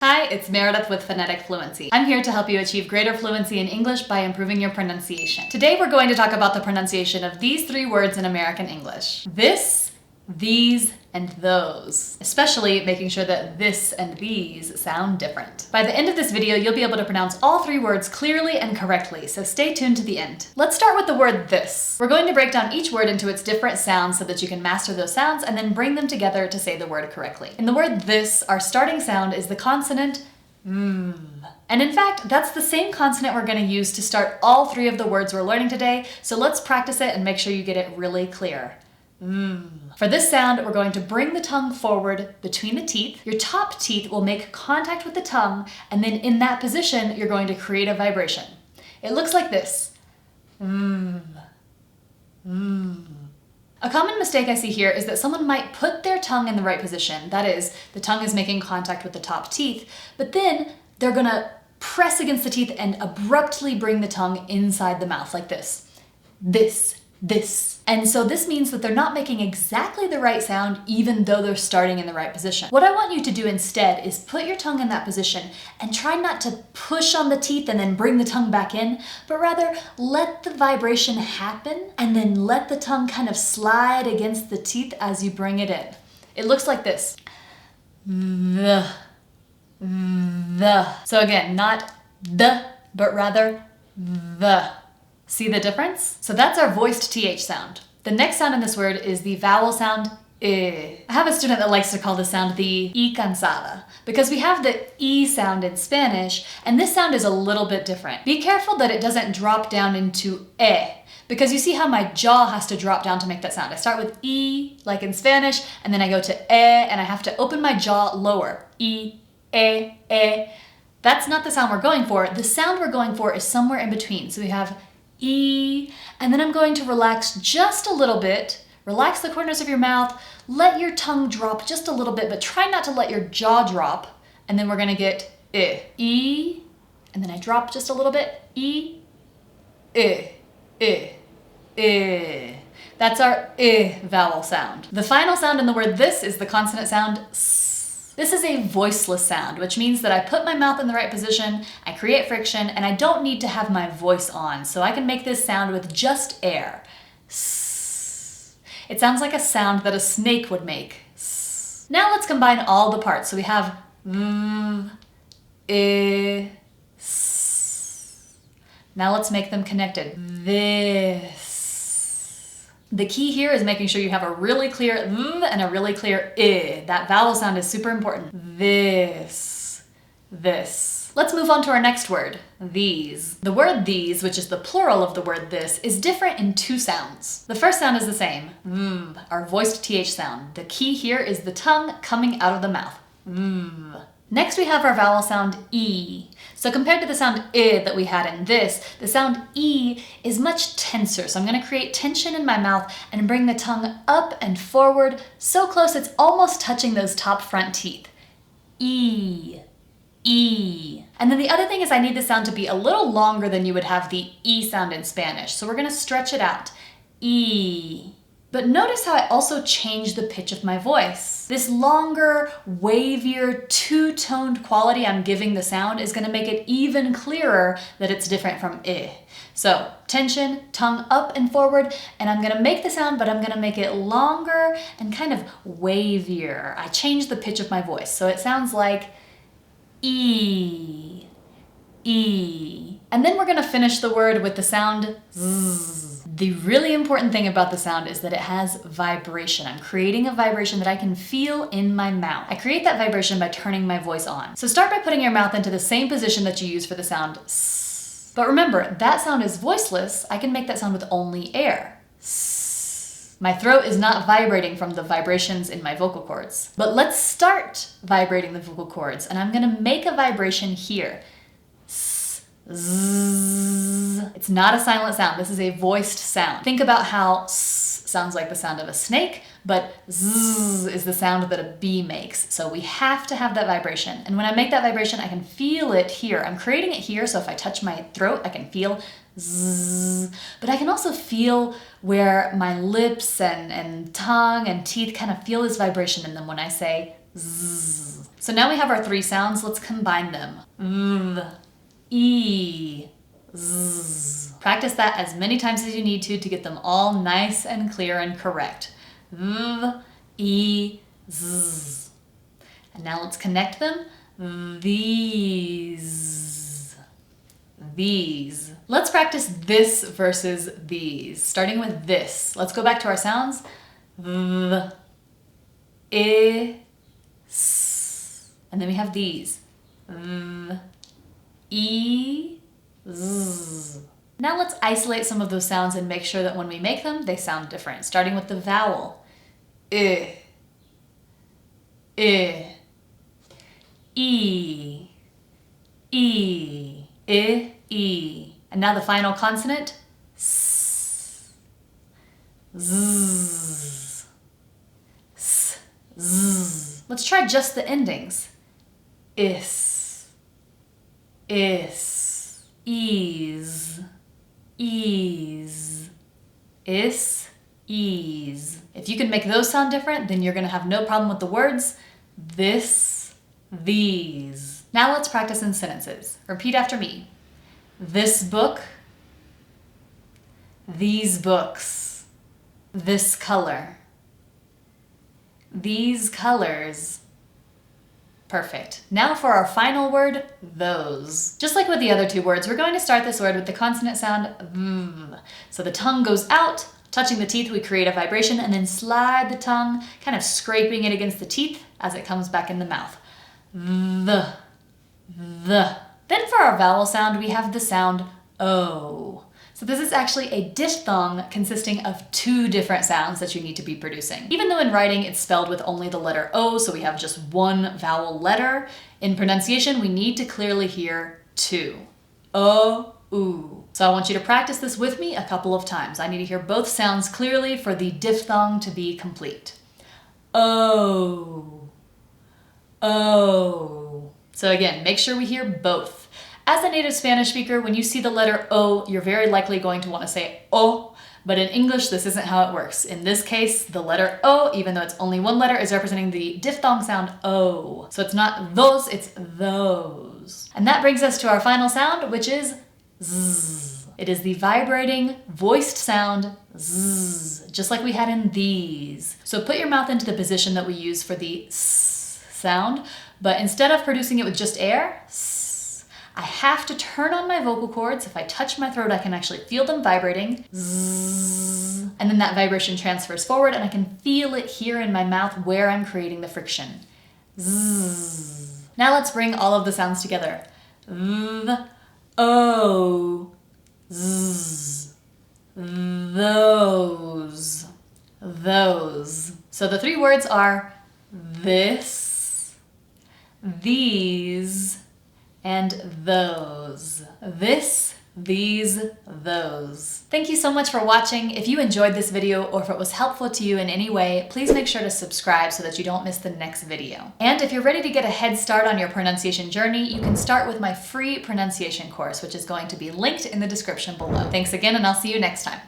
Hi, it's Meredith with Phonetic Fluency. I'm here to help you achieve greater fluency in English by improving your pronunciation. Today we're going to talk about the pronunciation of these three words in American English. This, these, and those. Especially making sure that this and these sound different. By the end of this video, you'll be able to pronounce all three words clearly and correctly, so stay tuned to the end. Let's start with the word this. We're going to break down each word into its different sounds so that you can master those sounds and then bring them together to say the word correctly. In the word this, our starting sound is the consonant and in fact, that's the same consonant we're going to use to start all three of the words we're learning today, so let's practice it and make sure you get it really clear. For this sound, we're going to bring the tongue forward between the teeth. Your top teeth will make contact with the tongue, and then in that position, you're going to create a vibration. It looks like this. A common mistake I see here is that someone might put their tongue in the right position. That is, the tongue is making contact with the top teeth, but then they're gonna press against the teeth and abruptly bring the tongue inside the mouth like this. This. And so this means that they're not making exactly the right sound even though they're starting in the right position. What I want you to do instead is put your tongue in that position and try not to push on the teeth and then bring the tongue back in, but rather let the vibration happen and then let the tongue kind of slide against the teeth as you bring it in. It looks like this. The. So again, not the, but rather the. See the difference? So that's our voiced TH sound. The next sound in this word is the vowel sound I. I have a student that likes to call this sound the I cansada because we have the E sound in Spanish and this sound is a little bit different. Be careful that it doesn't drop down into because you see how my jaw has to drop down to make that sound. I start with E like in Spanish and then I go to and I have to open my jaw lower. I, That's not the sound we're going for. The sound we're going for is somewhere in between. So we have E, and then I'm going to relax just a little bit. Relax the corners of your mouth. Let your tongue drop just a little bit, but try not to let your jaw drop. And then we're gonna get I. E, and then I drop just a little bit. I. That's our I vowel sound. The final sound in the word this is the consonant sound S. This is a voiceless sound, which means that I put my mouth in the right position, I create friction, and I don't need to have my voice on, so I can make this sound with just air. S. It sounds like a sound that a snake would make. S. Now let's combine all the parts. So we have I, S. Now let's make them connected. This. The key here is making sure you have a really clear and a really clear I. That vowel sound is super important. This. Let's move on to our next word, these. The word these, which is the plural of the word this, is different in two sounds. The first sound is the same, our voiced TH sound. The key here is the tongue coming out of the mouth. Next we have our vowel sound E. So compared to the sound I that we had in this, the sound E is much tenser. So I'm gonna create tension in my mouth and bring the tongue up and forward so close it's almost touching those top front teeth. E. And then the other thing is I need the sound to be a little longer than you would have the E sound in Spanish. So we're gonna stretch it out. E. But notice how I also change the pitch of my voice. This longer, wavier, two-toned quality I'm giving the sound is gonna make it even clearer that it's different from I. So tension, tongue up and forward, and I'm gonna make the sound, but I'm gonna make it longer and kind of wavier. I change the pitch of my voice, so it sounds like E. And then we're gonna finish the word with the sound Z. The really important thing about the sound is that it has vibration. I'm creating a vibration that I can feel in my mouth. I create that vibration by turning my voice on. So start by putting your mouth into the same position that you use for the sound S. But remember, that sound is voiceless. I can make that sound with only air. S. My throat is not vibrating from the vibrations in my vocal cords. But let's start vibrating the vocal cords, and I'm gonna make a vibration here. Zzz. It's not a silent sound. This is a voiced sound. Think about how S sounds like the sound of a snake, but zzz is the sound that a bee makes. So we have to have that vibration. And when I make that vibration, I can feel it here. I'm creating it here, so if I touch my throat, I can feel zzz. But I can also feel where my lips and tongue and teeth kind of feel this vibration in them when I say z. So now we have our three sounds. Let's combine them. V, E, z. Practice that as many times as you need to get them all nice and clear and correct. V, E, z. And now let's connect them. These. These. Let's practice this versus these, starting with this. Let's go back to our sounds. V, I, S. And then we have these. V, E, Z. Now let's isolate some of those sounds and make sure that when we make them, they sound different, starting with the vowel. I, I, E, E, I, E. And now the final consonant, S, Z, S, Z. Let's try just the endings. Is, ease, ease, ease. If you can make those sound different, then you're gonna have no problem with the words this, these. Now let's practice in sentences. Repeat after me. This book, these books, this color, these colors. Perfect. Now for our final word, those. Just like with the other two words, we're going to start this word with the consonant sound V. So the tongue goes out, touching the teeth, we create a vibration, and then slide the tongue, kind of scraping it against the teeth as it comes back in the mouth. The. Then for our vowel sound, we have the sound O. So this is actually a diphthong consisting of two different sounds that you need to be producing. Even though in writing it's spelled with only the letter O, so we have just one vowel letter, in pronunciation we need to clearly hear two. O, oo. So I want you to practice this with me a couple of times. I need to hear both sounds clearly for the diphthong to be complete. O, O. So again, make sure we hear both. As a native Spanish speaker, when you see the letter O, you're very likely going to want to say O, but in English, this isn't how it works. In this case, the letter O, even though it's only one letter, is representing the diphthong sound O. So it's not those, it's those. And that brings us to our final sound, which is Z. It is the vibrating, voiced sound Z, just like we had in these. So put your mouth into the position that we use for the S sound, but instead of producing it with just air, I have to turn on my vocal cords. If I touch my throat, I can actually feel them vibrating. Zzz. And then that vibration transfers forward and I can feel it here in my mouth where I'm creating the friction. Zzz. Now let's bring all of the sounds together. V, O, Z, those, those. So the three words are this, these, and those. This, these, those. Thank you so much for watching. If you enjoyed this video or if it was helpful to you in any way, please make sure to subscribe so that you don't miss the next video. And if you're ready to get a head start on your pronunciation journey, you can start with my free pronunciation course, which is going to be linked in the description below. Thanks again, and I'll see you next time.